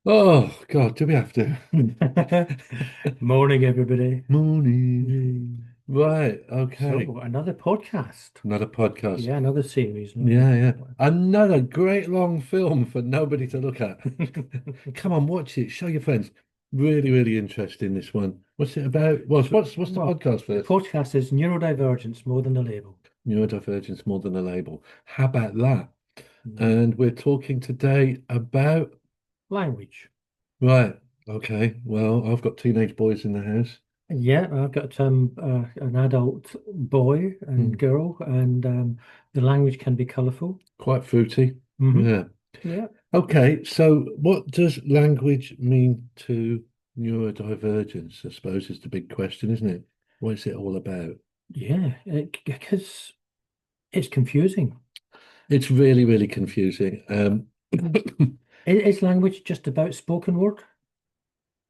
Oh God, do we have to? Morning, everybody. Morning. Mm. Right, okay. So, another podcast. Another podcast. Yeah, another series. Yeah, yeah. Another Another great long film for nobody to look at. one. Come on, watch it. Show your friends. Really, really interesting, this one. What's it about? So, What's the well, podcast the first? podcast is Neurodivergence more than a label. Neurodivergence more than a label. How about that? Yeah. And we're talking today about, Language. right, okay. Well, I've got teenage boys in the house. Yeah, I've got an adult boy and Hmm, girl, and the language can be colourful. quite fruity. Hmm. Yeah. Yeah. Okay, so what does language mean to neurodivergence? I suppose is the big question, isn't it? What is it all about? Yeah, because it's confusing. It's really, really confusing. Is language just about spoken word?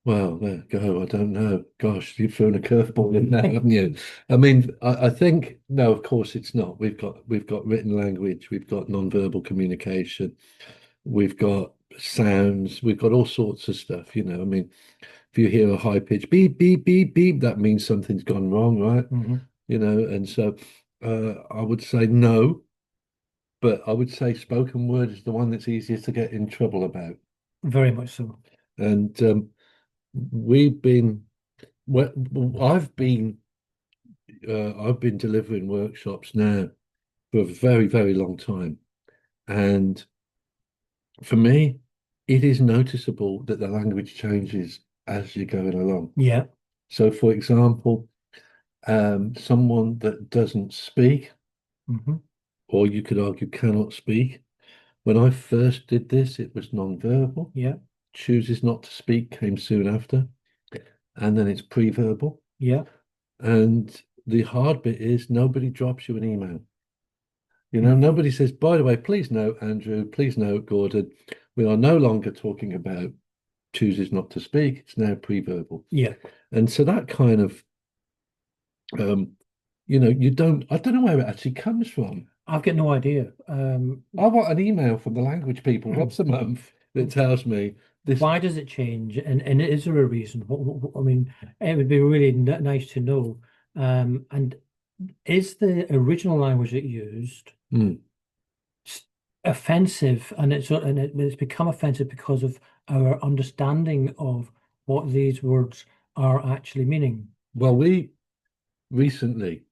Well, there you go. I don't know. Gosh, you've thrown a curveball in there, haven't you? I mean, I think no, of course it's not. We've got written language, we've got non-verbal communication, we've got sounds, we've got all sorts of stuff, I mean, if you hear a high pitch beep, beep, beep, beep, that means something's gone wrong, right? Hmm. And so I would say no, but I would say spoken word is the one that's easiest to get in trouble about. Very much so. And we've been, well, I've been delivering workshops now for a very, very long time. And for me, it is noticeable that the language changes as you're going along. Yeah. So, for example, someone that doesn't speak, Hmm. or you could argue cannot speak. When I first did this, it was non-verbal. Yeah. Chooses not to speak came soon after, and then it's pre-verbal. Yeah. And the hard bit is nobody drops you an email. Hmm. Nobody says, by the way, please note, Andrew, please note, Gordon, we are no longer talking about chooses not to speak. It's now pre-verbal. Yeah. And so that kind of, um, I don't know where it actually comes from. I've got no idea. I want an email from the language people once a month that tells me this. Why does it change? And is there a reason? I mean, it would be really nice to know. And is the original language it used Hmm. s- offensive? And it's become offensive because of our understanding of what these words are actually meaning. Well, we recently,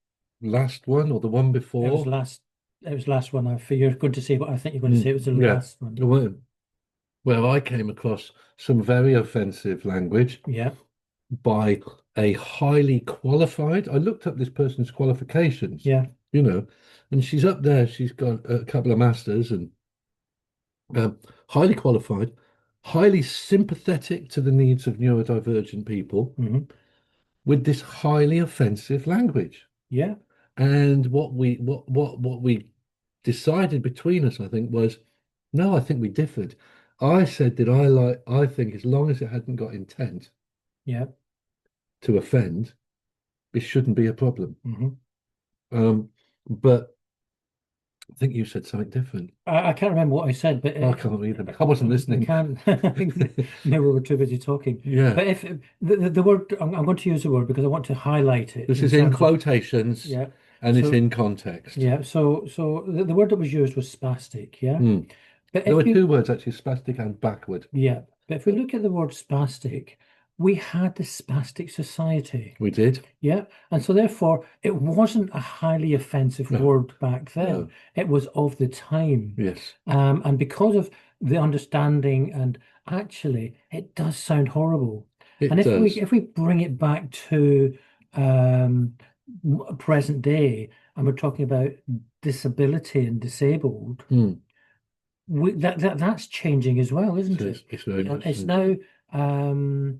last one or the one It was before, last. It was last one. I figure you're going to say what I think you're going to hmm, say. It was the yeah, last one. where I came across some very offensive language Yeah. by a highly qualified. I looked up this person's qualifications, Yeah. you know, and she's up there. She's got a couple of masters and highly qualified, highly sympathetic to the needs of neurodivergent people Hmm. with this highly offensive language. Yeah. And what we decided between us, I think, was no, I think we differed. I said that I think as long as it hadn't got intent Yeah. to offend, it shouldn't be a problem. Hmm. But I think you said something different. I can't remember what I said, but I can't read them. I wasn't we listening. can't. Maybe we were too busy talking. Yeah, But if the word, I'm going to use the word because I want to highlight it this in is in terms of, quotations yeah. and it's So in context. yeah, so the word that was used was spastic, yeah. Hmm. But There were if two you words actually, spastic and backward. yeah, but if we look at the word spastic, we had the spastic society. We did. Yeah. And so therefore it wasn't a highly offensive No, word back then. no. It was of the time. Yes, And because of the understanding, and actually it does sound horrible. it And if we does. if we bring it back to um, present day, and we're talking about disability and disabled, Hmm. that's changing as well, isn't So it? it's very much It's so. now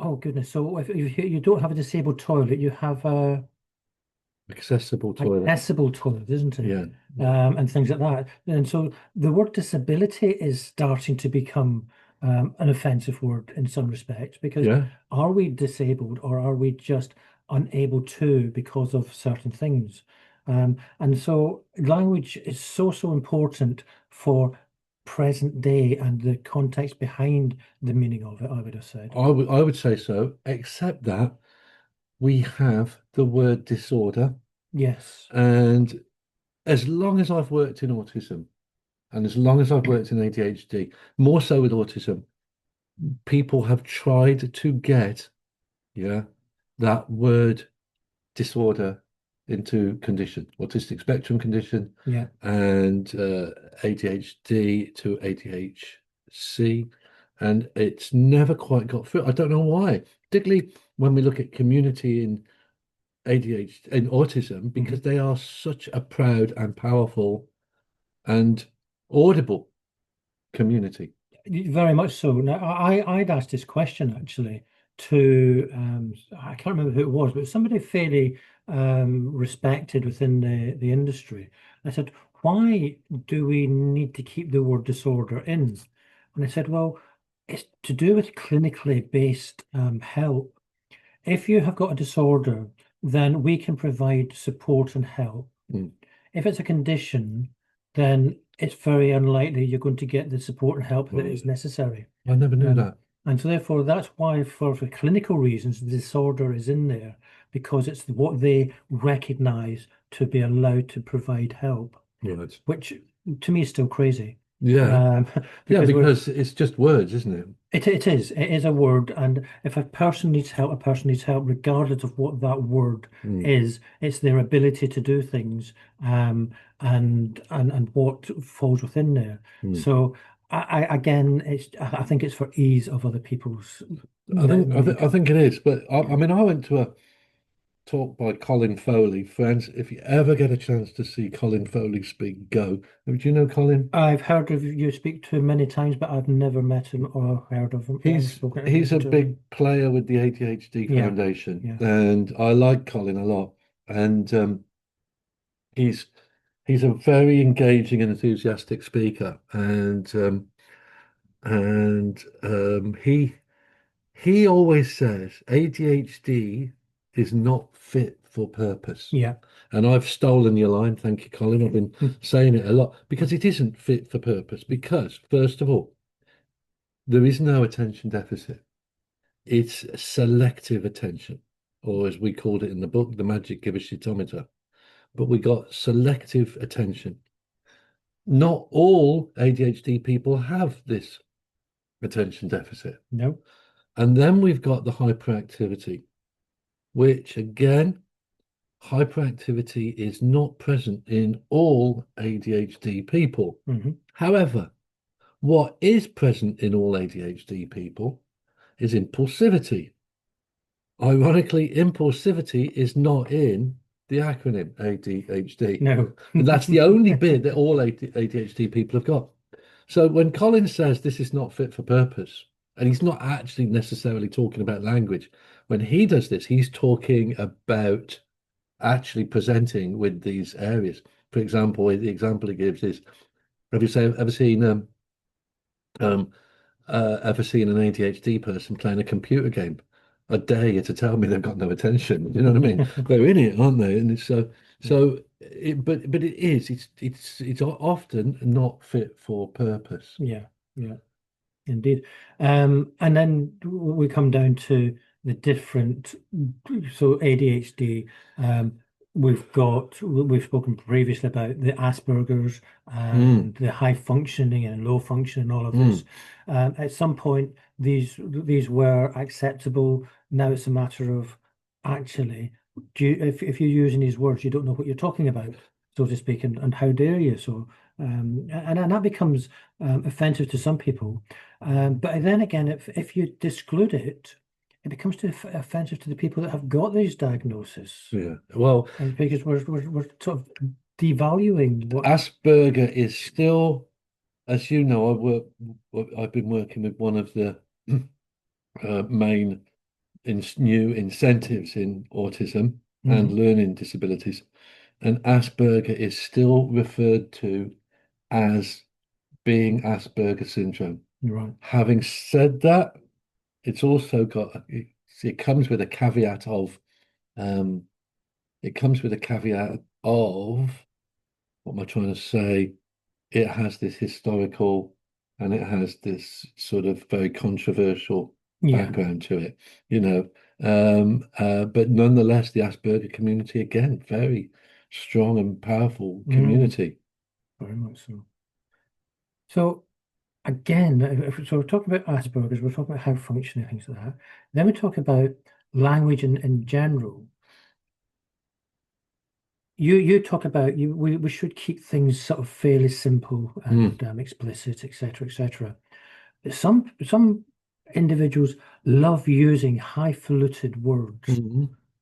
oh goodness. So if you don't have a disabled toilet, you have a Accessible toilet. accessible toilet, isn't it? Yeah, yeah, And things like that. And so the word disability is starting to become an offensive word in some respects because yeah. are we disabled or are we just unable to because of certain things? And so language is so important for present day and the context behind the meaning of it, I would have said. I would say so, except that we have the word disorder. Yes. And as long as I've worked in autism and as long as I've worked in ADHD, more so with autism, people have tried to get, yeah, that word disorder into condition, autistic spectrum condition, Yeah. and ADHD to ADHC, and it's never quite got through. I don't know why, particularly when we look at community in ADHD and autism, because Mhm. they are such a proud and powerful and audible community. Very much so. Now, I'd asked this question actually to I can't remember who it was, but somebody fairly respected within the industry. I said, "Why do we need to keep the word disorder in?" And I said, "Well, it's to do with clinically based help. If you have got a disorder, then we can provide support and help. Mm. If it's a condition, then it's very unlikely you're going to get the support and help that Well, is necessary." I never knew Um, that. and so therefore, that's why for clinical reasons, the disorder is in there because it's what they recognize to be allowed to provide help, Right. which to me is still crazy. Yeah. Um, Yeah, because we're because it's just words, isn't it? it is a word, and if a person needs help, a person needs help, regardless of what that word Mm. is. It's their ability to do things, and what falls within there. Mm. So, again, I think it's for ease of other people's I think I think knowing. I think it is, but I mean, I went to a talk by Colin Foley. Friends, if you ever get a chance to see Colin Foley speak, go. Do you know Colin? I've heard of you speak to him many times, but I've never met him or heard of him or He's spoken he's a listened to him. big player with the ADHD Yeah, Foundation, yeah. and I like Colin a lot. And he's he's a very engaging and enthusiastic speaker, and he always says ADHD is not fit for purpose. Yeah. And I've stolen your line. Thank you, Colin. I've been saying it a lot because it isn't fit for purpose. Because, first of all, there is no attention deficit, it's selective attention, or as we called it in the book, the magic gibbishitometer. But we got selective attention. Not all ADHD people have this attention deficit. No. And then we've got the hyperactivity, which again, hyperactivity is not present in all ADHD people. Hmm. However, what is present in all ADHD people is impulsivity. Ironically, impulsivity is not in the acronym ADHD. No. And that's the only bit that all ADHD people have got. So when Colin says this is not fit for purpose, and he's not actually necessarily talking about language, when he does this, he's talking about actually presenting with these areas. For example, the example he gives is, have you ever seen um, ever seen an ADHD person playing a computer game? I dare you to tell me they've got no attention. You know what I mean? They're in it, aren't they? And it's but it is. It's often not fit for purpose. Yeah, yeah. Indeed. And then we come down to the different, so ADHD, we've spoken previously about the Asperger's Mm, and the high functioning and low functioning, all of this. mm, At some point, these were acceptable. Now it's a matter of actually, if you're using these words, you don't know what you're talking about, so to speak, and how dare you? So, and that becomes offensive to some people. But then again, if you exclude it, it becomes offensive to the people that have got these diagnoses, yeah. Well, and because we're sort of devaluing what. Asperger is still, as you know, I've been working with one of the main new incentives in autism and Mhm. learning disabilities, and Asperger is still referred to as being Asperger syndrome. Right. Having said that, it's also got it comes with a caveat of um, it comes with a caveat of what am I trying to say? it has this historical and it has this sort of very controversial Yeah. background to it, you know. But nonetheless, the Asperger community, again, very strong and powerful Mm, community. very much so. So again, so we're talking about Asperger's, we're talking about how functioning, things like that. Then we talk about language in general. You talk about we should keep things sort of fairly simple Mm. and explicit, etc., etc. Some individuals love using highfalutin words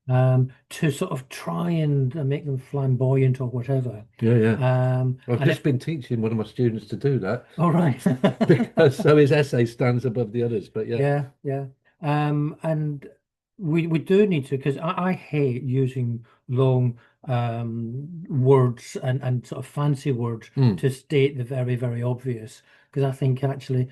Mhm. to sort of try and make them flamboyant or whatever. Yeah, yeah. I've And just if been teaching one of my students to do that all right. because so his essay stands above the others. But yeah. Yeah, yeah. And we do need to because I hate using long words and sort of fancy words Mm. to state the very, very obvious. Because I think actually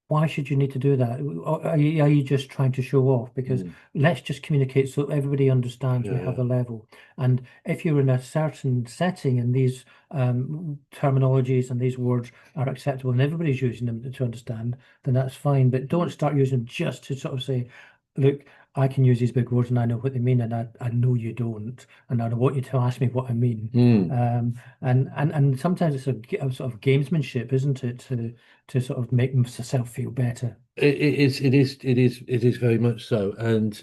why should you need to do that? Are you just trying to show off? Because Mm. let's just communicate so everybody understands we have Yeah. a level. And if you're in a certain setting and these terminologies and these words are acceptable and everybody's using them to understand, then that's fine. But don't start using them just to sort of say, look, I can use these big words and I know what they mean, and I know you don't, and I don't want you to ask me what I mean. Mm. And sometimes it's a sort of gamesmanship, isn't it, to sort of make themselves feel better. It is very much so. And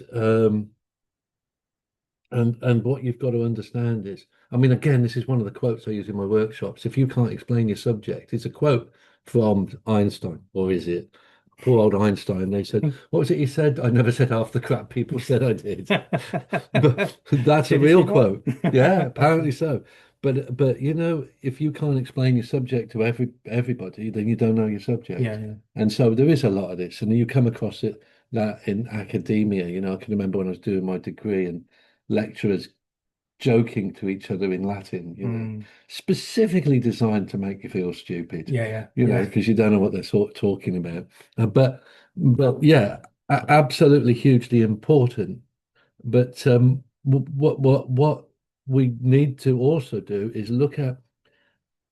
what you've got to understand is, I mean, again, this is one of the quotes I use in my workshops. If you can't explain your subject, it's a quote from Einstein, or is it? Poor old Einstein. They said, what was it he said? I never said half the crap people said I did. But that's a Did you say real that? quote. Yeah, apparently so. But if you can't explain your subject to everybody, then you don't know your Yeah, subject. yeah. And so there is a lot of this, and you come across it that in academia. I can remember when I was doing my degree and lecturers joking to each other in Latin, Mm, specifically designed to make you feel stupid, yeah, yeah, yeah. because you don't know what they're talking about. But yeah, absolutely hugely important. But what we need to also do is look at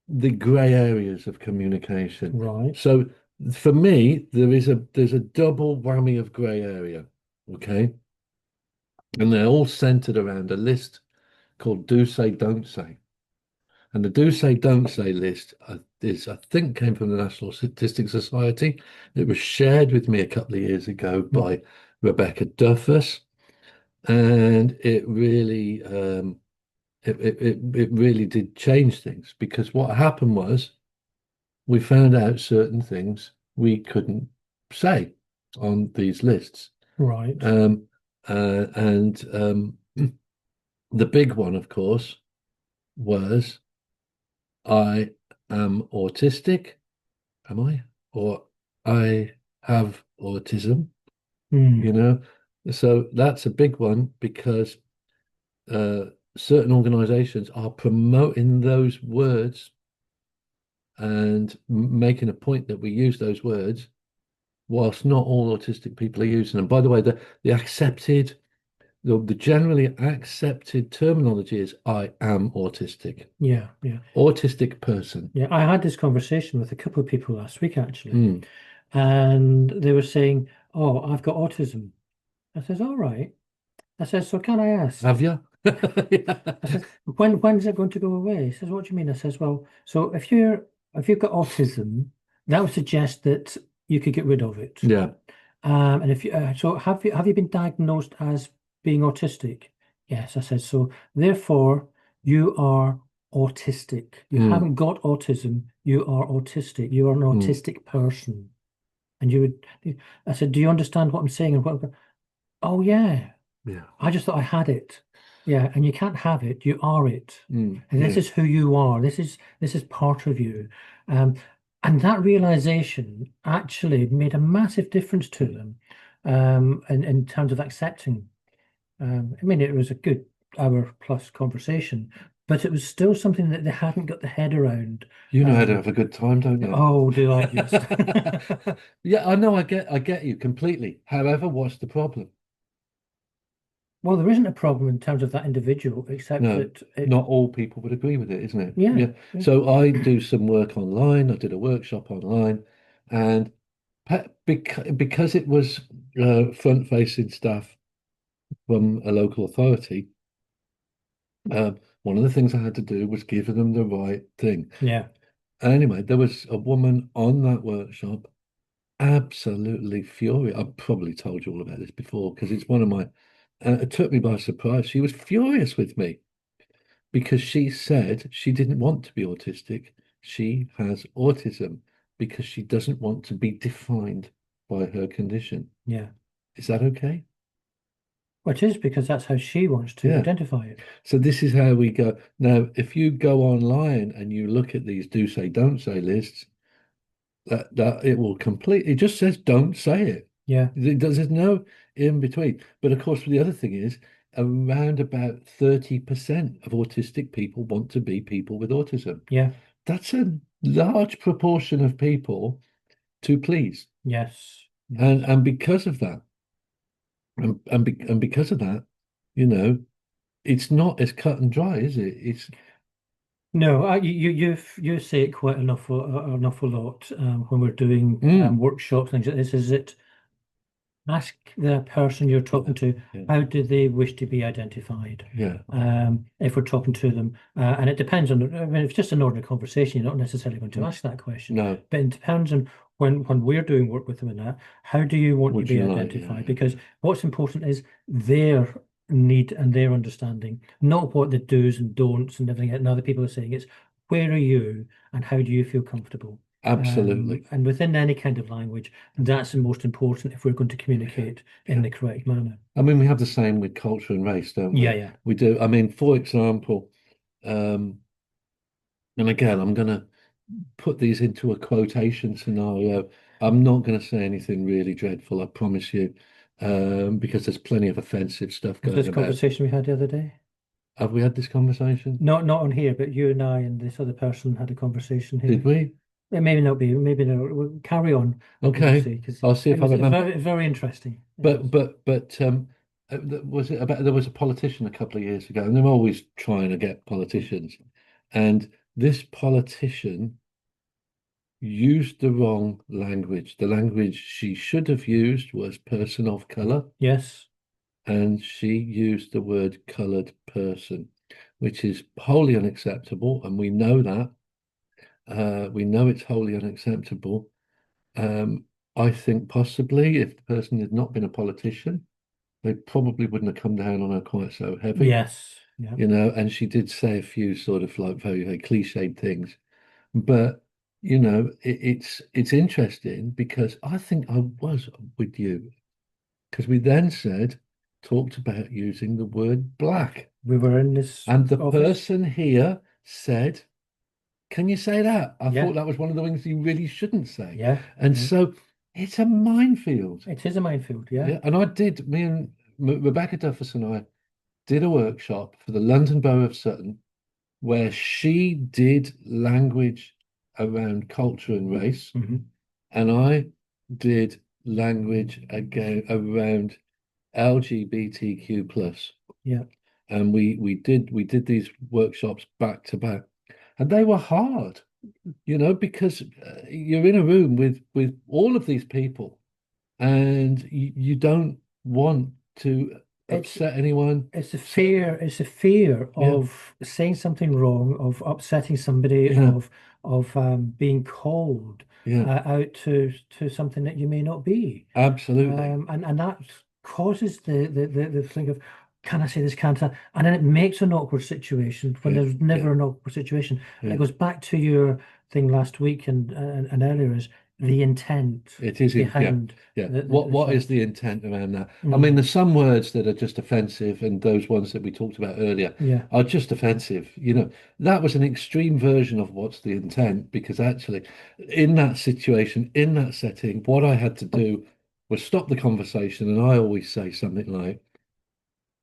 the grey areas of communication. Right. So for me, there's a double whammy of grey area. Okay. And they're all centered around a list called Do Say, Don't Say. And the Do Say, Don't Say list I think, came from the National Statistics Society. It was shared with me a couple of years ago Mm, by Rebecca Duffus, and it really did change things because what happened was we found out certain things we couldn't say on these lists. right. Um, and the big one, of course, was I am autistic. Am I? Or I have autism, Mm, you know? So that's a big one because uh, certain organizations are promoting those words and making a point that we use those words, whilst not all autistic people are using them. By the way, the generally accepted terminology is I am autistic, yeah, yeah, autistic person. yeah. I had this conversation with a couple of people last week actually, Mm. and they were saying, "Oh, I've got autism." I says, "All right." I says, "So can I ask?" Have you? I says, when's it going to go away? He says, "What do you mean?" I says, "Well, so if you've got autism, that would suggest that you could get rid of it. Yeah. And if you so have you been diagnosed as being autistic?" Yes, I said so. Therefore, you are autistic. You Mm. haven't got autism. You are autistic. You are an Mm. autistic person. And you would, I said, "Do you understand what I'm saying?" And what? Oh yeah. Yeah. I just thought I had it. Yeah, and you can't have it. You are it, Mm. and this Yeah. is who you are. This is part of you. Um, and that realization actually made a massive difference to them, in terms of accepting. I mean, it was a good hour plus conversation, but it was still something that they hadn't got the head around. You know how to Um, have a good time, don't you? oh, do I just? Yeah, I know. I get you completely. However, what's the problem? Well, there isn't a problem in terms of that individual, except No, that it, not all people would agree with it, isn't it? yeah, Yeah. yeah, So I do some work online. I did a workshop online, and because it was front-facing staff from a local authority, one of the things I had to do was give them the right thing. yeah, Anyway, there was a woman on that workshop, absolutely furious. I've probably told you all about this before because it's one of my. It took me by surprise. She was furious with me because she said she didn't want to be autistic. She has autism because she doesn't want to be defined by her condition. yeah. Is that okay? Which is because that's how she wants to Yeah. identify it. So this is how we go. Now, if you go online and you look at these do say, don't say lists, that it will complete. It just says don't say it. Yeah, There's no in between. But of course, the other thing is around about 30% of autistic people want to be people with autism. yeah, That's a large proportion of people to please. yes, yes. And because of that, and because of that, you know, it's not as cut and dry, is it? It's No, you say it quite an awful lot when we're doing mm, workshops, things like this. Is it ask the person you're yeah, talking to, yeah, how do they wish to be identified? yeah, If we're talking to them, and it depends on, I mean, if it's just an ordinary conversation, you're not necessarily going to mm, ask that question, no, but it depends on when we're doing work with them and that, how do you want to would be you like? Yeah, identified? yeah, Because yeah. what's important is their need and their understanding, not what the do's and don'ts and everything and other people are saying. It's where are you and how do you feel comfortable? Absolutely. And within any kind of language, that's the most important if we're going to Yeah, communicate in yeah. the correct manner. I mean, we have the same with culture and race, don't Yeah, we? yeah. We do. I mean, for example, um, and again, I'm going to put these into a quotation scenario. I'm not going to say anything really dreadful, I promise you, because there's plenty of offensive stuff Was going this about. conversation we had the other day? Have we had this conversation? Not on here, but you and I and this other person had a conversation Did here. we? It may not be, maybe no. We'll carry on and we'll Okay, see, because I'll see it if I was remember. very, very interesting. It But was. but but was it about there was a politician a couple of years ago, and they're always trying to get politicians, and this politician used the wrong language. The language she should have used was person of color, Yes, and she used the word colored person, which is wholly unacceptable, and we know that. We know it's wholly unacceptable. Um, I think possibly if the person had not been a politician, they probably wouldn't have come down on her quite so heavy, yes, yeah. and she did say a few sort of like very, very cliched things. But it's interesting because I think I was with you because we then talked about using the word black, We were in this and the office. person here said, "Can you say that?" I Yeah, thought that was one of the things you really shouldn't say, yeah, and yeah. so it's a minefield. It is a minefield. Yeah. Yeah, and me and Rebecca Duffus and I did a workshop for the London Borough of Sutton where she did language around culture and race, Hmm. and I did language again around LGBTQ plus. Yeah. And we did these workshops back to back, and they were hard, because you're in a room with all of these people, and you don't want to It's upset anyone. So it's a fear yeah, of saying something wrong, of upsetting somebody, yeah, of being called yeah, out to something that you may not be. absolutely. And that causes the thing of, can I say this, can't I? And then it makes an awkward situation when Yeah, there's yeah, never an awkward situation. And it yeah. goes back to your thing last week and earlier, is the intent It is in, yeah, behind yeah. the What is threat. the intent around that? I mean, Mm, there's some words that are just offensive, and those ones that we talked about earlier yeah, are just offensive. That was an extreme version of what's the intent, because actually, in that situation, in that setting, what I had to do was stop the conversation, and I always say something like,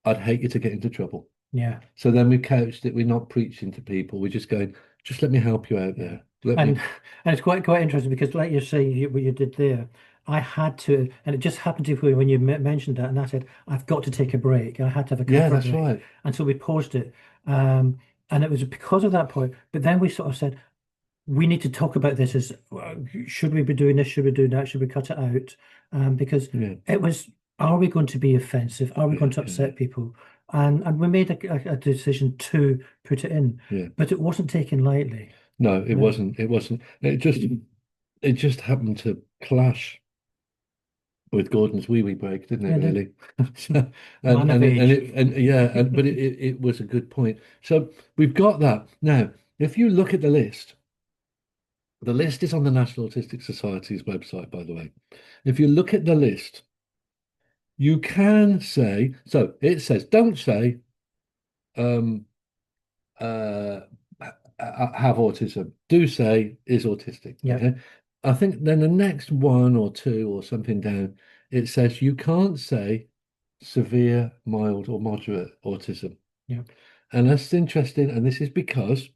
"I'd hate you to get into trouble." yeah. So then we couched it. We're not preaching to people. We're just going, just let me help you out Yeah, there. Let and me, and it's quite interesting because, like you're saying, what you did there. I had to, and it just happened to me when you mentioned that, and I said, I've got to take a break. I had to have a Yeah, cover that's break. right. And so we paused it. And it was because of that point. But then we sort of said, we need to talk about this as should we be doing this? Should we do that? Should we cut it out? Because Yeah, it was, are we going to be offensive? Are we yeah, going to yeah, upset people? And we made a decision to put it in, yeah. but it wasn't taken lightly. No, it No, wasn't. It wasn't. It just happened to clash with Gordon's wee wee break, didn't it? yeah, did Really. So, man of age. and yeah, but it was a good point. So we've got that now. If you look at the list is on the National Autistic Society's website, by the way. If you look at the list, you can say so. It says don't say um, uh, have autism. Do say is autistic. Yeah, Okay. I think then the next one or two or something down, it says you can't say severe, mild, or moderate autism. yeah. And that's interesting. And this is because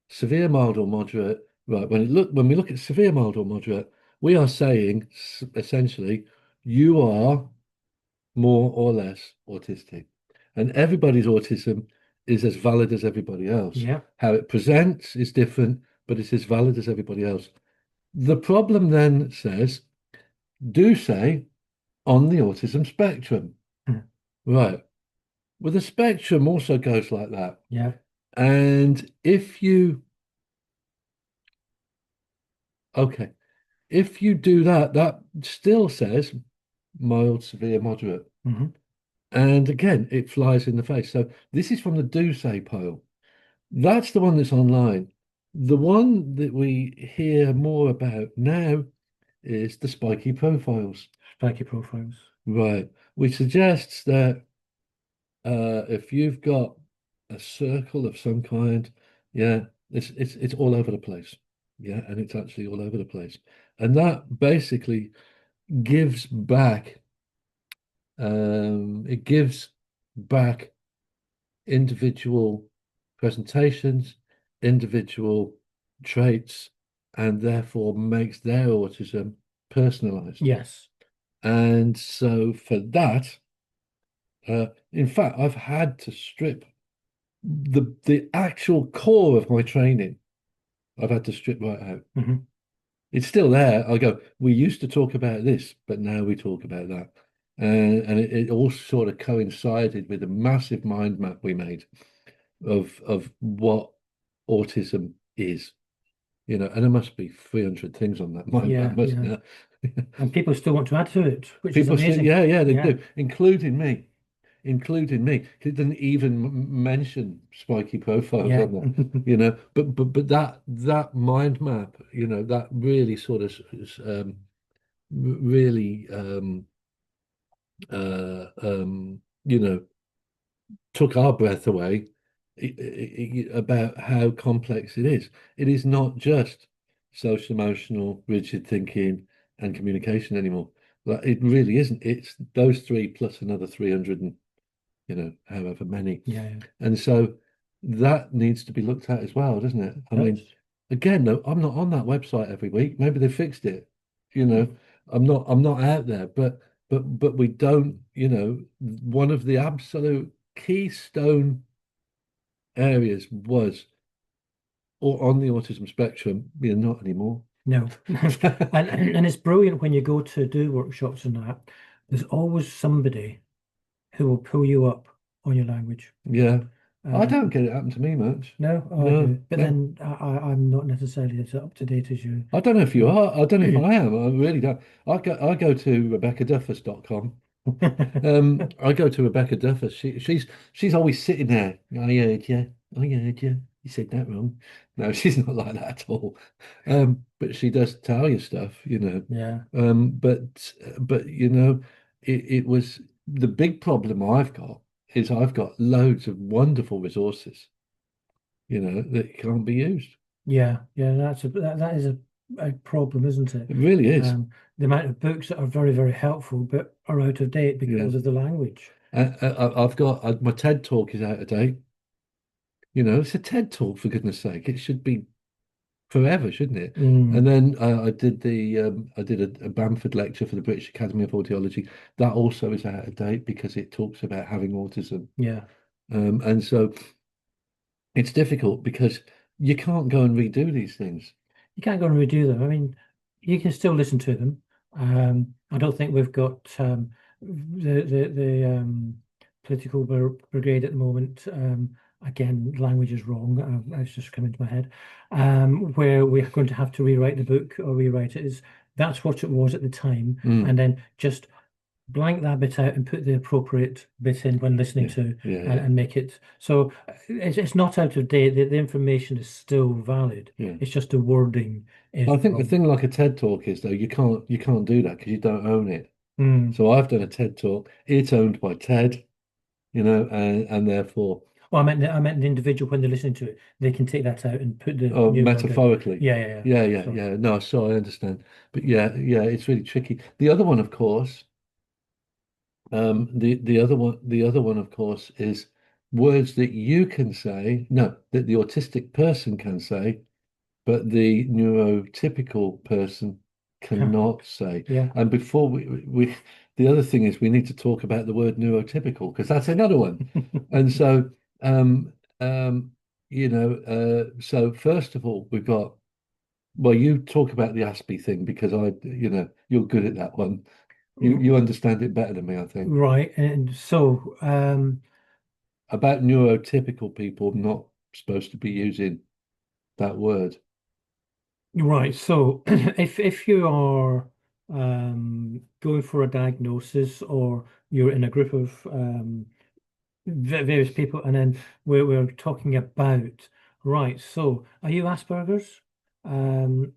severe, mild, or moderate, right, when we look at severe, mild, or moderate, we are saying essentially you are more or less autistic. And everybody's autism is as valid as everybody else. Yeah. How it presents is different, but it's as valid as everybody else. The problem then says, do say on the autism spectrum. Mm. Right. Well, the spectrum also goes like that. Yeah. And okay, if you do that, that still says mild, severe, moderate. Hmm. And again, it flies in the face. So this is from the do say pile. That's the one that's online. The one that we hear more about now is the spiky profiles. Spiky profiles. Right. Which suggests that if you've got a circle of some kind, yeah, it's all over the place. Yeah, and it's actually all over the place. And that basically gives back it gives back individual presentations, individual traits, and therefore makes their autism personalized. Yes. And so for that, in fact, I've had to strip the actual core of my training. I've had to strip right out. Hmm. It's still there. I go, we used to talk about this, but now we talk about that. And it all sort of coincided with a massive mind map we made of what autism is, and there must be 300 things on that mind map, Yeah. mustn't Yeah. there? And people still want to add to it, which is People still, amazing. yeah, yeah, they Yeah. do, including me. Including me. It didn't even mention spiky profiles Yeah. on there, but that mind map, that really sort of really you know took our breath away about how complex it is. It is not just social emotional, rigid thinking and communication anymore. Like, it really isn't. It's those three plus another 300 and however many. Yeah. Yeah. And so that needs to be looked at as well, doesn't it? I Does. mean, again, though, I'm not on that website every week. Maybe they fixed it. You know, I'm not out there, but we don't, one of the absolute keystone areas was or on the autism spectrum, we're not anymore. No. And it's brilliant when you go to do workshops and that. There's always somebody who will pull you up on your language. Yeah. I Um, don't get it happen to me much. no, oh, I No, do. But no. then I'm not necessarily as up to date as you. I don't know if you Um, are. I don't know if I am. I really don't. I go to rebeccaduffus.com. I go to Rebecca Duffus. She's always sitting there. I heard you. I heard you. You said that wrong. No, she's not like that at all. But she does tell you stuff. yeah. But it was the big problem I've got is I've got loads of wonderful resources, that can't be used. Yeah. Yeah. That is a problem, isn't it? It really is. The amount of books that are very, very helpful but are out of date Yeah. because of the language. I've got my TED talk is out of date. It's a TED talk for goodness sake. It should be forever, shouldn't it? And Mm, then I did a Bamford lecture for the British Academy of Audiology. That also is out of date because it talks about having autism. yeah. And so it's difficult because you can't go and redo these things. You can't go and redo them. I mean, you can still listen to them. I don't think we've got the political brigade at the moment. Again, language is wrong. It's just come into my head. Where we're going to have to rewrite the book or rewrite it is that's what it was at the time, Mm, and then just blank that bit out and put the appropriate bit in when listening yeah, to yeah, yeah, and make it so it's not out of date. The information is still valid. yeah. It's just the wording is I think the wrong. thing like a TED talk is though you can't do that because you don't own it. Hmm. So I've done a TED talk. It's owned by TED, and therefore, Well, I meant the individual when they're listening to it, they can take that out and put the oh, new word in. metaphorically, Yeah, yeah, yeah. yeah, yeah, Sorry. yeah. No, so I understand, but yeah, yeah, it's really tricky. The other one, of course, the other one, of course, is words that you can say, no, that the autistic person can say, but the neurotypical person cannot say. Yeah. And before the other thing is we need to talk about the word neurotypical because that's another one. And so, um, um, so first of all, we've got, well, you talk about the Aspie thing because you're good at that one. You understand it better than me, I think. Right. And so, About neurotypical people not supposed to be using that word. right. So, if you are going for a diagnosis or you're in a group of various people, and then we're talking about, right, so are you Asperger's? Um,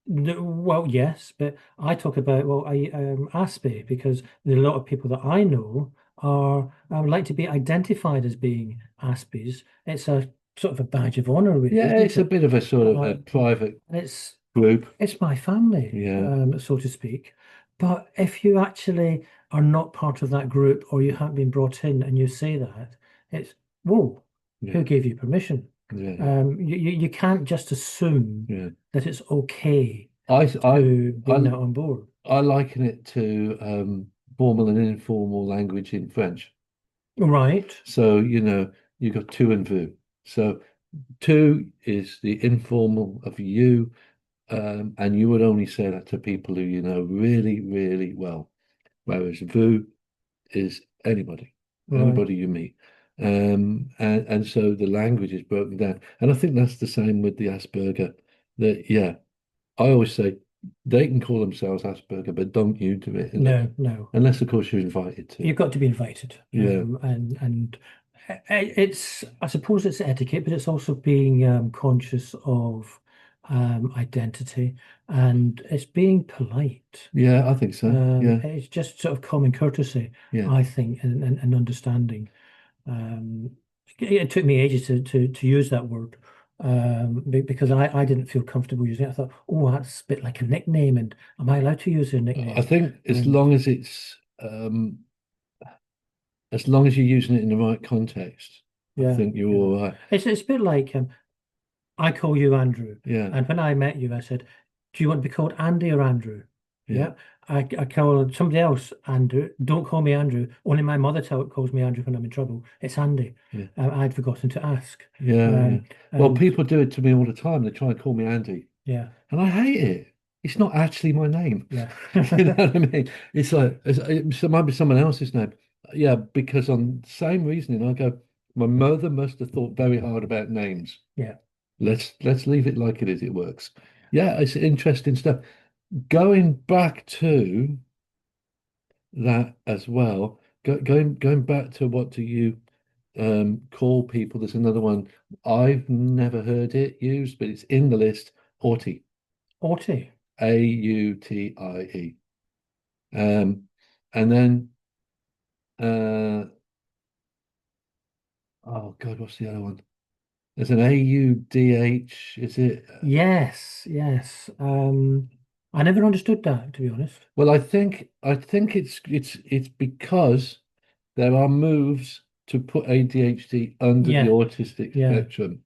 no, well, yes, but I talk about, well, I Aspie because there are a lot of people that I know are like to be identified as being Aspies. It's a sort of a badge of honor, really, Yeah, isn't it's a it? bit of a sort of a Uh, private and group. it's my family, Yeah, so to speak. But if you actually are not part of that group or you haven't been brought in and you say that, it's, whoa, yeah, who gave you permission? yeah, yeah, You can't just assume yeah. that it's okay I, I, to bring I, that on board. I liken it to formal and informal language in French. Right, So, you've got tu and vous. So, tu is the informal of you, and you would only say that to people who you know really, really well. Whereas vous is right. anybody you meet. And so the language is broken down. And I think that's the same with the Asperger. That, yeah, I always say they can call themselves Asperger, but don't you do it No, no. unless of course you're invited to. You've got to be invited. Yeah. And it's, I suppose it's etiquette, but it's also being conscious of identity and it's being polite. Yeah, I think so. Yeah. It's just sort of common courtesy, Yeah. I think, and understanding. Um, it took me ages to use that word because I didn't feel comfortable using it. I thought, oh, that's a bit like a nickname, and am I allowed to use a I nickname? think And as long as you're using it in the right context, I yeah, think you're yeah, all right. it's a bit like I call you Andrew, Yeah. and when I met you, I said, "Do you want to be called Andy or Andrew?" Yeah. Yeah, I call somebody else Andrew. Don't call me Andrew. Only my mother calls me Andrew when I'm in trouble. It's Andy. Yeah. I'd forgotten to ask. Yeah. Yeah. Well, And people do it to me all the time. They try and call me Andy. yeah, And I hate it. It's not actually my name. yeah. You know what I mean? It's like it might be someone else's name. Yeah, because on the same reasoning, I go, my mother must have thought very hard about names. Yeah. Let's leave it like it is. It works. Yeah, it's interesting stuff. Going back to that as well, going back to what do you call people? There's another one. I've never heard it used, but it's in the list. Autie. Autie. Autie. And then oh God, what's the other one? There's an AUDH, is it? Yes, yes. I never understood that, to be honest. Well, I think it's because there are moves to put ADHD under the Yeah, autistic yeah. spectrum.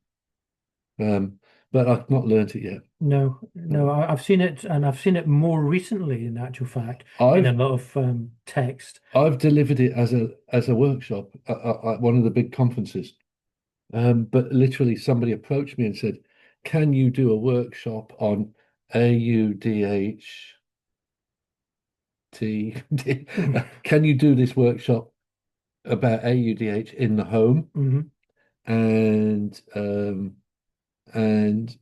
Um, but I've not learnt it yet. No, no, No. I've seen it, and I've seen it more recently, in actual fact, in a I've lot of text. I've delivered it as a workshop at one of the big conferences. But literally, somebody approached me and said, "Can you do a workshop on AUDHT? Can you do this workshop about AUDH in the home?" Hmm. And and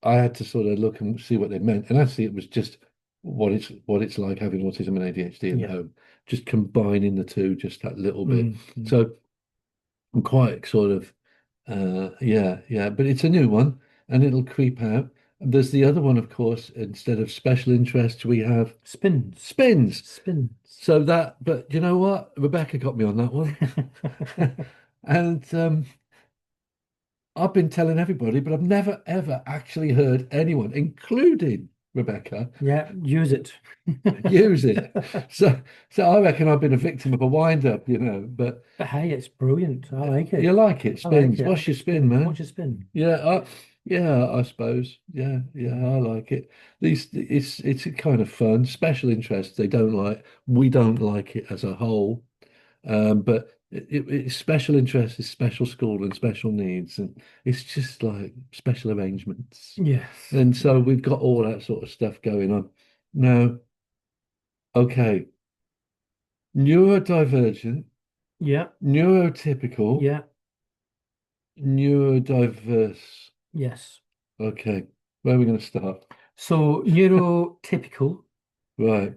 I had to sort of look and see what they meant. And actually, it was just what it's like having autism and ADHD in the Yeah. home, just combining the two just that little bit. Hmm. So I'm quite sort of yeah, yeah, but it's a new one and it'll creep out. And there's the other one, of course, instead of special interests, we have Spins. spins. Spins. So that, but you know what? Rebecca got me on that one. And I've been telling everybody, but I've never ever actually heard anyone, including Rebecca, Yeah, use it. use it. So, so I reckon I've been a victim of a wind up, you know. But But hey, it's brilliant. I like you it. like it, I like spins. it. I'm a What's your big spin, spin. man? What's your spin? Yeah, yeah, I suppose. Yeah, yeah, I like it. These, it's kind of fun. Special interests they don't like. We don't like it as a whole. But it's special interest is special school and special needs, and it's just like special arrangements. Yes. And so Yeah. we've got all that sort of stuff going on. Now, okay, neurodivergent, Yeah. neurotypical, Yeah. neurodiverse. Yes. Okay, where are we going to start? So neurotypical, Right.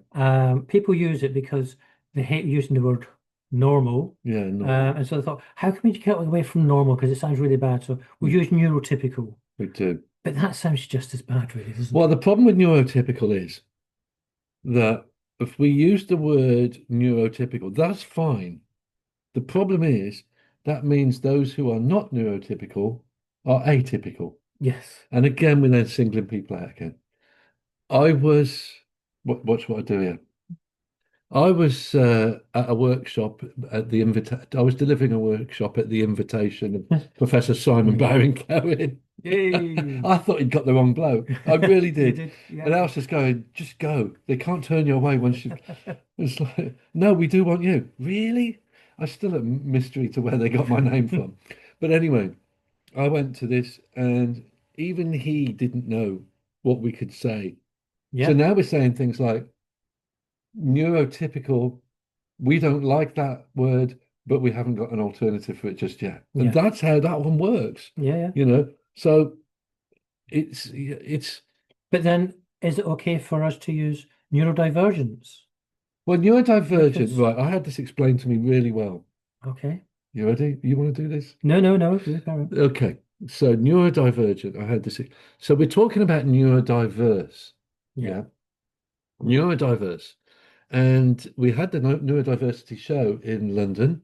people use it because they hate using the word normal. Yeah, normal. And so they thought, how can we get away from normal? Because it sounds really bad. So we Mm, use neurotypical. we do. But that sounds just as bad, really, doesn't Well, it? the problem with neurotypical is that if we use the word neurotypical, that's fine. The problem is that means those who are not neurotypical are atypical. Yes. And again, we're then singling people out again. I was, watch what I do here. I was at a workshop at the I was delivering a workshop at the invitation of Professor Simon Baron Cohen. Yay. I thought he'd got the wrong bloke. I really You did. did, And yeah. I was just going, just go. They can't turn you away once you. It's like, no, we do want you. Really? I still a mystery to where they got my name from. But anyway, I went to this, and even he didn't know what we could say. So Yeah. now we're saying things like neurotypical. We don't like that word, but we haven't got an alternative for it just yet. And Yeah. that's how that one works, Yeah. Yeah. you know. So it's But then is it okay for us to use neurodivergence? well, neurodivergent, Because, right? I had this explained to me really well. okay. You ready? You want to do this? No, no, no. You carry on. Okay. So neurodivergent, I had this. So we're talking about neurodiverse. Yeah. Yeah. Neurodiverse. And we had the neurodiversity show in London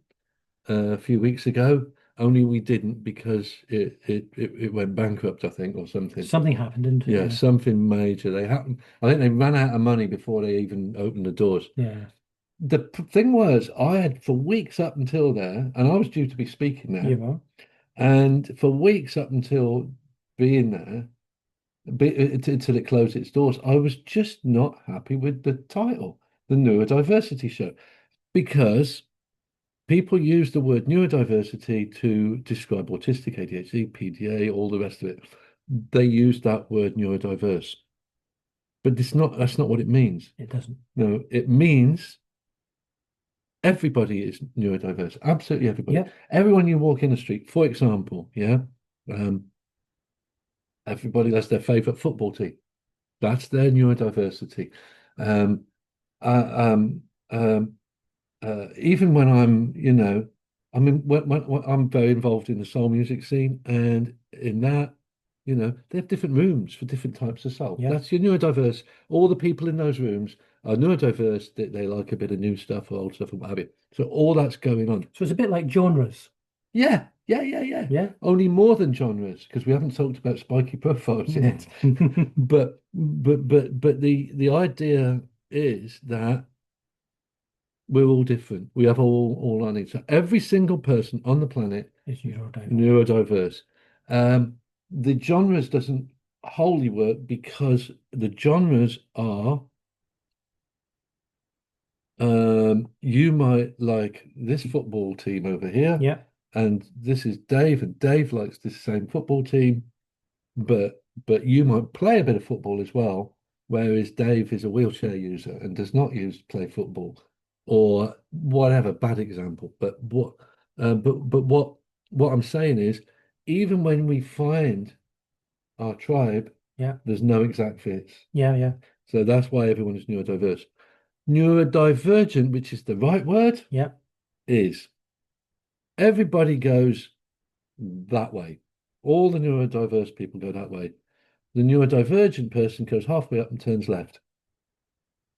a few weeks ago, only we didn't because it went bankrupt, I think, or something. Something happened, didn't it? Yeah, Yeah. something major. They happened. I think they ran out of money before they even opened the doors. Yeah. Thing was, I had for weeks up until there, and I was due to be speaking there, You are. and for weeks up until being there, until it closed its doors, I was just not happy with the title, the Neurodiversity Show, because people use the word neurodiversity to describe autistic, ADHD, PDA, all the rest of it. They use that word neurodiverse, but it's not, that's not what it means. It doesn't. No, it means everybody is neurodiverse, absolutely everybody. Yep. Everyone you walk in the street, for example, yeah, um, everybody that's their favorite football team. That's their neurodiversity. Um, uh, um, um, even when I'm, you know, I mean, when I'm very involved in the soul music scene, and in that, you know, they have different rooms for different types of soul. Yeah. That's your neurodiverse. All the people in those rooms are neurodiverse. They like a bit of new stuff or old stuff or what have you. So all that's going on. So it's a bit like genres. Yeah, yeah, yeah, yeah. Yeah. Only more than genres because we haven't talked about spiky profiles Yeah. yet. But the idea is that we're all different. We have all our needs. So every single person on the planet It's neurodiverse. neurodiverse. Um, the genres doesn't wholly work because the genres are you might like this football team over here, Yeah. and this is Dave, and Dave likes this same football team, but you might play a bit of football as well, whereas Dave is a wheelchair user and does not use play football, or whatever. Bad example, but what I'm saying is, even when we find our tribe, Yeah. there's no exact fits. Yeah. Yeah. So that's why everyone is neurodiverse. Neurodivergent, which is the right word, Yeah. is everybody goes that way. All the neurodiverse people go that way. The neurodivergent person goes halfway up and turns left.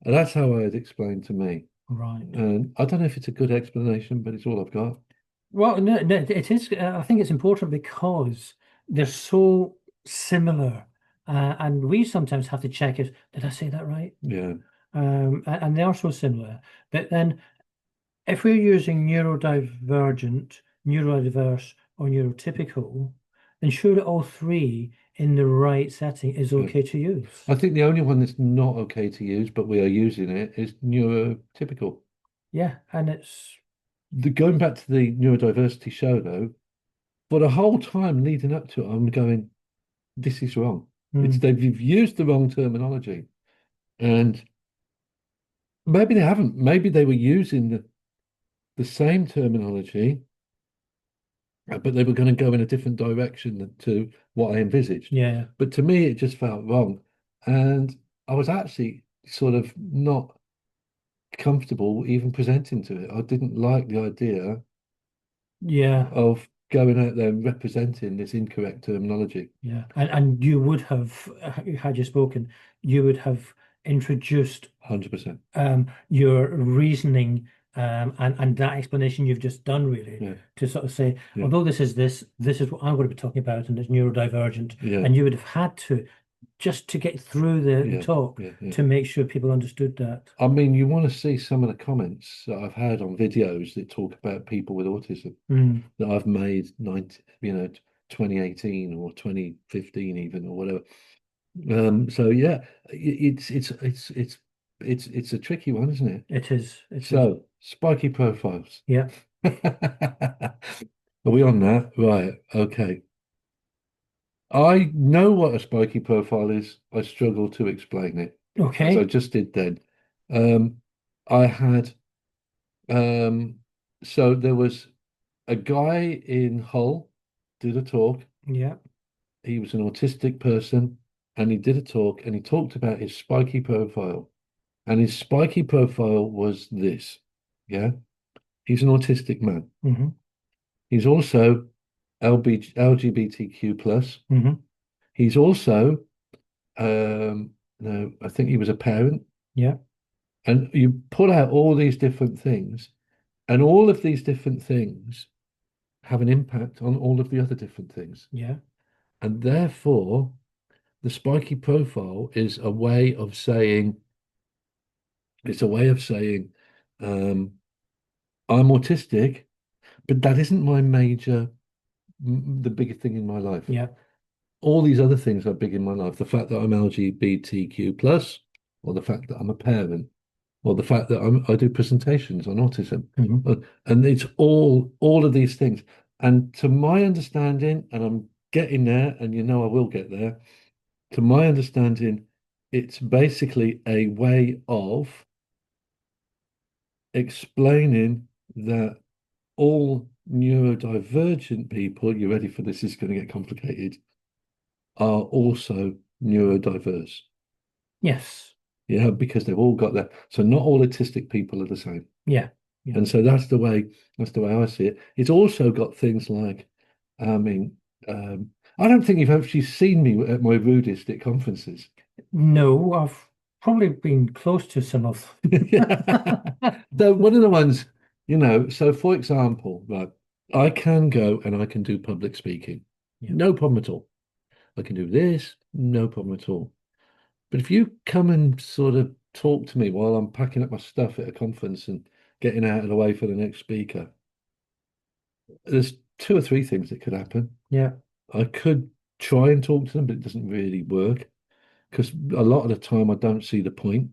And that's how I had explained to me. Right. And I don't know if it's a good explanation, but it's all I've got. Well, no, no, it is. I think it's important because they're so similar, and we sometimes have to check it. Did I say that right? Yeah. And they are so similar. But then, if we're using neurodivergent, neurodiverse, or neurotypical, then surely all three in the right setting is Yeah. okay to use. I think the only one that's not okay to use, but we are using it, is neurotypical. Yeah, and it's Going back to the neurodiversity show, though, for the whole time leading up to it, I'm going, this is wrong. It's mm, they've used the wrong terminology. And maybe they haven't. Maybe they were using the same terminology, but they were going to go in a different direction to what I envisaged. yeah, But to me, it just felt wrong. And I was actually sort of not comfortable even presenting to it. I didn't like the idea yeah. of going out there and representing this incorrect terminology. Yeah, and you would have, had you spoken, you would have introduced 100%. your reasoning and that explanation you've just done really Yeah. to sort of say, Yeah. although this is what I'm going to be talking about, and it's neurodivergent, Yeah. and you would have had to just to get through the Yeah. talk Yeah. Yeah. to make sure people understood that. I mean, you want to see some of the comments that I've had on videos that talk about people with autism Mm, that I've made 2018 or 2015 even or whatever. So yeah, it's a tricky one, isn't it? it is, it is. So spiky profiles. Yeah. Are we on that? Right. Okay. I know what a spiky profile is. I struggle to explain it, as I Okay. just did then. Um, I had so there was a guy in Hull did a talk. Yeah. He was an autistic person, and he did a talk, and he talked about his spiky profile. And his spiky profile was this. Yeah, he's an autistic man. Hmm. He's also LGBTQ plus. Hmm. He's also no, I think he was a parent. Yeah. And you pull out all these different things, and all of these different things have an impact on all of the other different things. Yeah. And therefore, the spiky profile is a way of saying, it's a way of saying, um, I'm autistic, but that isn't my major, the biggest thing in my life. Yeah. All these other things are big in my life. The fact that I'm LGBTQ plus, or the fact that I'm a parent, or the fact that I do presentations on autism. Hmm. And it's all of these things. And to my understanding, and I'm getting there, and I will get there, to my understanding, it's basically a way of explaining that all neurodivergent people, you ready for this? Is going to get complicated, are also neurodiverse. Yes. Yeah, because they've all got that. So not all autistic people are the same. Yeah. Yeah. And so that's the way I see it. It's also got things like, I mean, I don't think you've actually seen me at my rudest at conferences. No, I've probably been close to some of. Though one of the ones, so for example, right, I can go and I can do public speaking. Yeah. No problem at all. I can do this, no problem at all. But if you come and sort of talk to me while I'm packing up my stuff at a conference and getting out of the way for the next speaker, there's two or three things that could happen. Yeah. I could try and talk to them, but it doesn't really work because a lot of the time I don't see the point,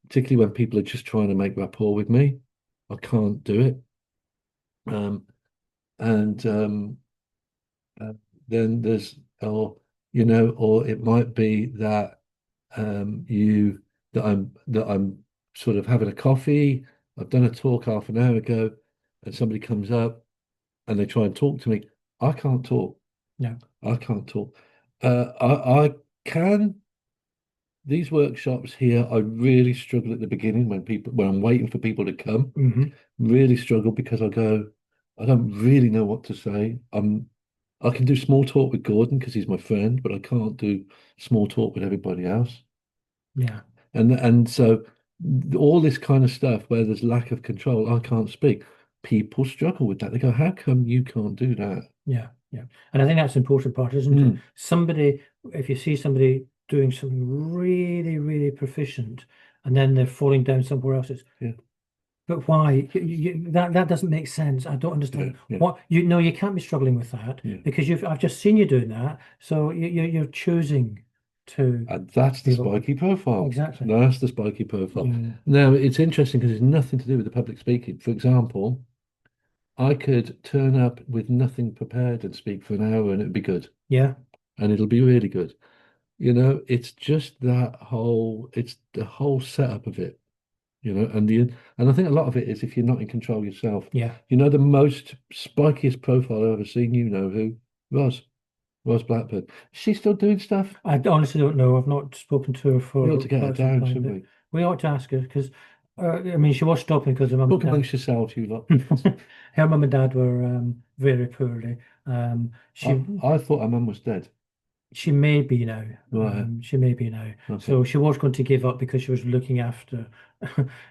particularly when people are just trying to make rapport with me. I can't do it. Um, and uh, then there's, or or it might be that you that I'm sort of having a coffee. I've done a talk half an hour ago, and somebody comes up and they try and talk to me. I can't talk. No. I can't talk. I can. These workshops here, I really struggle at the beginning when I'm waiting for people to come. Hmm. Really struggle because I don't really know what to say. I can do small talk with Gordon because he's my friend, but I can't do small talk with everybody else. Yeah. And so all this kind of stuff where there's lack of control, I can't speak. People struggle with that. They go, "How come you can't do that?" Yeah. Yeah. And I think that's the important part, isn't it? Hmm. Somebody, if you see somebody doing something really, really proficient and then they're falling down somewhere else, it's, Yeah, but why? That doesn't make sense. I don't yeah, understand. yeah, What you know, you can't be struggling with that yeah. because I've just seen you doing that. So you're choosing to And that's the give up. spiky profile. Exactly. That's the spiky profile. Yeah. Now, it's interesting because it's nothing to do with the public speaking. For example, I could turn up with nothing prepared and speak for an hour and it'd be good. Yeah. And it'll be really good. It's just it's the whole setup of it, and I think a lot of it is if you're not in control yourself. Yeah. The most spikiest profile I've ever seen, who? Roz, Roz Blackburn. Is she still doing stuff? I honestly don't know. I've not spoken to her We ought for to get her quite some down, time, shouldn't but we? we ought to ask her because, I mean, she was stopping because her mum Talk and dad, amongst yourselves, you lot. her mum and dad were very poorly. I, She I thought her mum was dead. She may be now. Right. She may be now. Okay. So she was going to give up because she was looking after,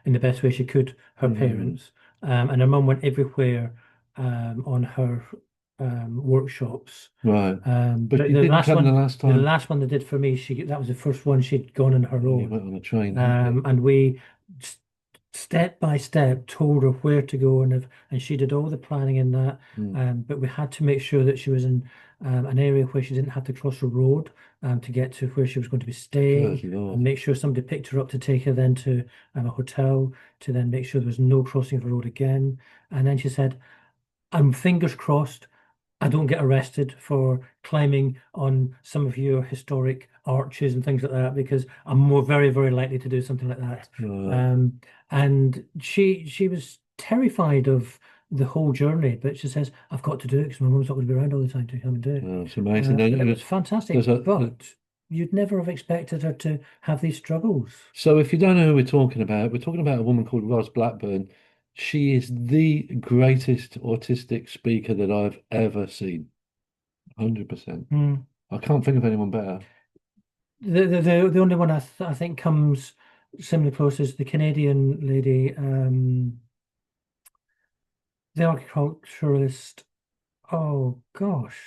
in the best way she could, her Mm, parents. And her mum went everywhere on her workshops. right. But you The didn't last come the one, last the time. last one they did for me, that was the first one she'd gone on her You own. went on a train. Okay. And we s- step by step told her where to go, and she did all the planning in that. Mm, But we had to make sure that she was in an area where she didn't have to cross a road to get to where she was going to be good staying, and Lord. make sure somebody picked her up to take her then to a hotel, to then make sure there was no crossing of the road again. And then she said, "I'm fingers crossed I don't get arrested for climbing on some of your historic arches and things like that because I'm very, very likely to do something like that." Right. Um, and she was terrified of the whole journey, but she says, "I've got to do it because my mum's not going to be around all the time to come and do it." Oh, it's amazing. Now, And it was fantastic, there's but you'd never have expected her to have these struggles. So if you don't know who we're talking about a woman called Roz Blackburn. She is the greatest autistic speaker that I've ever seen. 100%. Mm. I can't think of anyone better. The only one I think comes similarly close is the Canadian lady. The agriculturalist. Oh gosh.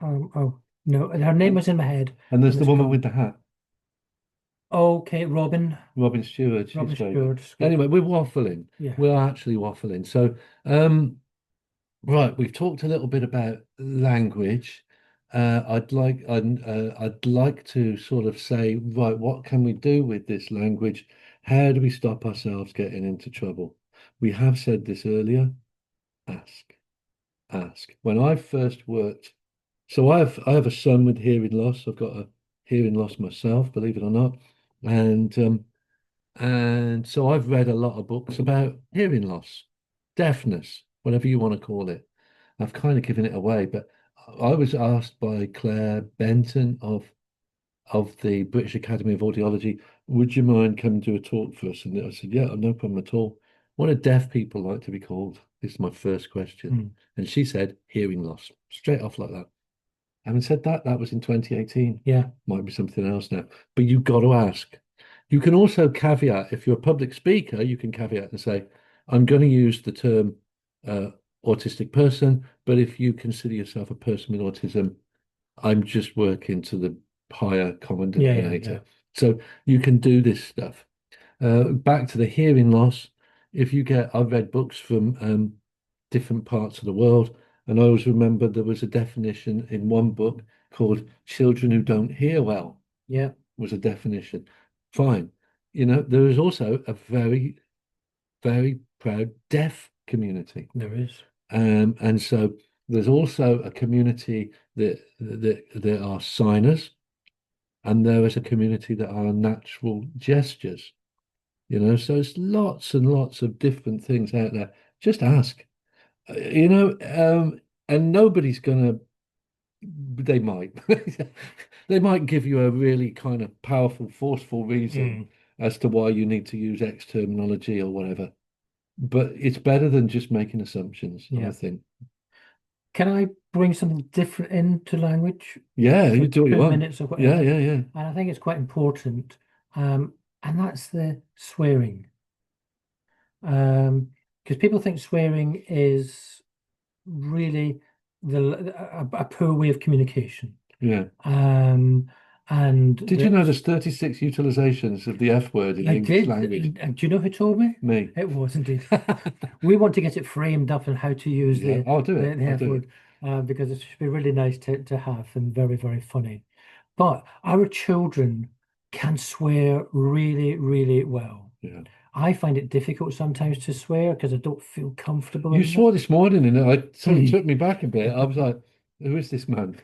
Oh no, her name And, was in my head and there's and the it's woman with gone. the hat, Okay, Robin. Robin Stewart. She's Robin very good. Stewart. Anyway, we're waffling. Yeah. We're actually waffling. So, right, we've talked a little bit about language. I'd like to sort of say, right, what can we do with this language? How do we stop ourselves getting into trouble? We have said this earlier. Ask, ask. When I first worked, so I have a son with hearing loss. I've got a hearing loss myself, believe it or not, and so I've read a lot of books about hearing loss, deafness, whatever you want to call it. I've kind of given it away, but I was asked by Claire Benton of the British Academy of Audiology, would you mind coming to a talk for us? And I said, yeah, no problem at all. What do deaf people like to be called? This is my first question. Mm. And she said, hearing loss, straight off like that. Having said that, that was in 2018. Yeah. Might be something else now. But you've got to ask. You can also caveat, if you're a public speaker, you can caveat and say, I'm going to use the term uh, autistic person, but if you consider yourself a person with autism, I'm just working to the higher common Yeah. Yeah. Yeah. denominator. So you can do this stuff. Back to the hearing loss. I've read books from different parts of the world, And I always remember there was a definition in one book called children who don't hear well Yeah, was a definition. Fine. There is also a very, very proud deaf community. there is. And so there's also a community that are signers, and there is a community that are natural gestures. So it's lots and lots of different things out there. Just ask. And nobody's gonna, they might, they might give you a really kind of powerful, forceful reason Mm, as to why you need to use X terminology or whatever. But it's better than just making assumptions, I yeah. think. Can I bring something different into language Yeah, for you do what you 2 minutes want. or Yeah, whatever? yeah, yeah, And I think it's quite important. Um, and that's the swearing. Because people think swearing is really a poor way of communication. yeah. Um, and Did you know that there's 36 utilizations of the F word in I the English did. language? Do you know who told me? Me. It was indeed. We want to get it framed up and how to use Yeah, the I'll do the, it. the I'll F do it. word because it should be really nice to have and very, very funny. But our children can swear really, really well. Yeah. I find it difficult sometimes to swear because I don't feel comfortable You in swore this morning and it sort of took me back a bit. I was it. like, who is this man?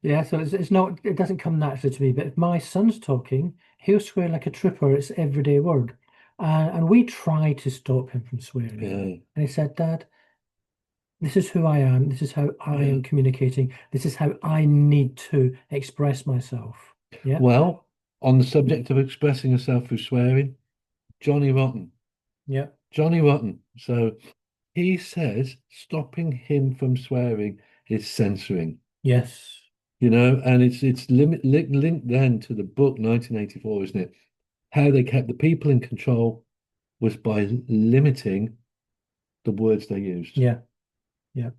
Yeah, so it's not, it doesn't come naturally to me. But if my son's talking, he'll swear like a trooper. It's everyday word. And we try to stop him from swearing. Yeah, And he said, Dad, this is who I am. This is how I yeah. am communicating. This is how I need to express myself. Yeah. Well, on the subject of expressing yourself through swearing, Johnny Rotten. Yeah. Johnny Rotten. So he says stopping him from swearing is censoring. Yes. And it's linked then to the book 1984, isn't it? How they kept the people in control was by limiting the words they used. Yeah. Yeah.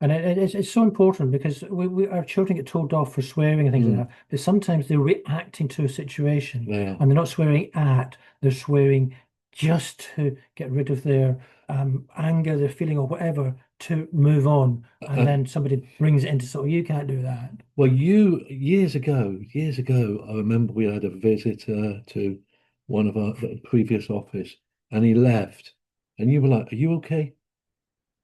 And it's so important because our children get told off for swearing and things like Mm, that. But sometimes they're reacting to a situation they are. and they're not swearing at, they're swearing just to get rid of their anger, their feeling, or whatever to move on. And Uh, then somebody brings it into, so you can't do that. well, years ago, I remember we had a visitor to one of our the previous office, and he left, and you were like, "Are you okay?"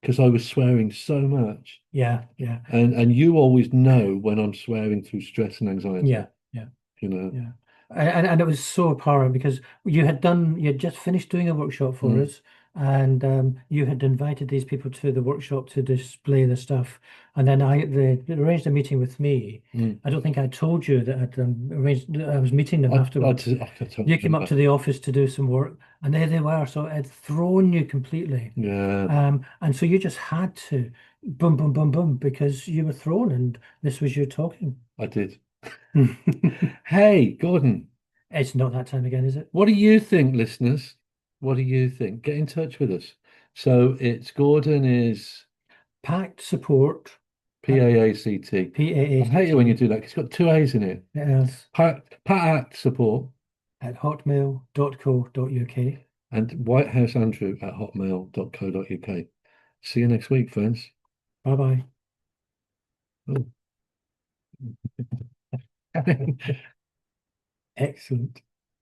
Because I was swearing so much, Yeah, yeah, and you always know when I'm swearing through stress and anxiety, yeah, yeah. you know. Yeah. And it was so apparent because you had just finished doing a workshop for Mm, us, and you had invited these people to the workshop to display the stuff. And then they arranged a meeting with me. mm. I don't think I told you that I'd arranged, I was meeting them afterwards. I don't You came up remember. to the office to do some work, and there they were. So it had thrown you completely. Yeah, And so you just had to boom, boom, boom, boom, because you were thrown, and this was you talking. I did. Hey, Gordon, It's not that time again, is it? what do you think, listeners? What do you think? Get in touch with us. So it's Gordon is Packed support at PAACT. I hate it when you PAACT do that 'cause it's got two A's in it. Pat support at hotmail.co.uk. and whitehouseandrew@hotmail.co.uk. See you next week, friends. Bye bye. Oh. Excellent.